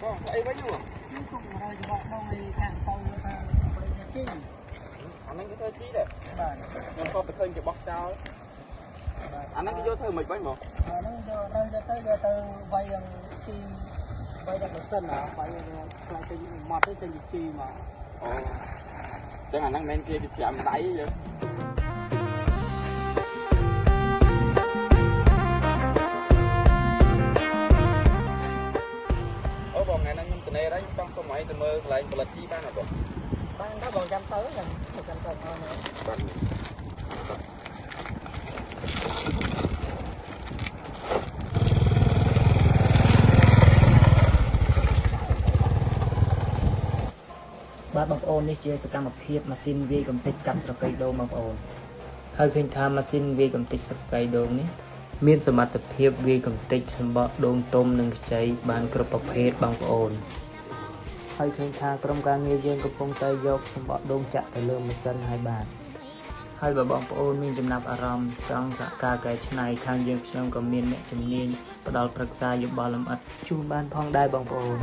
Vâng, ấy bao nhiêu? Chứ cũng rồi thì bọn đông thì càng tàu ta bây giờ chi. Anh đang cái thơ chi đấy. Vâng. Nhưng có phải khơi cái bọc cao. Anh đang cái vô thơ mịch bánh bộ. Nó giờ tới vay chi vay được một sân à, vay lại từ mặt tới từ chi mà. Ồ. Chẳng anh đang men kia thì chạm đáy vậy. Bọn ngày năng từ này đấy, trong số máy từ mơ lại một lần chi ban nào bộ. Ban đó còn trăm tới rồi, 100 tấn hơn nữa.បាទបងប្អូននេះជាសកម្មភាពម៉ាស៊ីនវាយកំទេចកាត់ស្រកីដូងបងប្អូនហើយឃើញថាម៉ាស៊ីនវាយកំទេចស្រកីដូងនេះមានសមត្ថភាពវាយកំទេចសម្បកដូងទុំនិងខ្ចីបានគ្រប់ប្រភេទបងប្អូនហើយឃើញថាក្រុមការងារយើងកំពុងតែយកសម្បកដូងចាក់ទៅលើម៉ាស៊ីនហើយបាទហើយបើបងប្អូនមានចំណាប់អារម្មណ៍ចង់សហការកែច្នៃខាងយើងខ្ញុំក៏មានអ្នកជំនាញផ្ដល់ប្រឹក្សាយោបល់លម្អិតជូនបានផងដែរបងប្អូន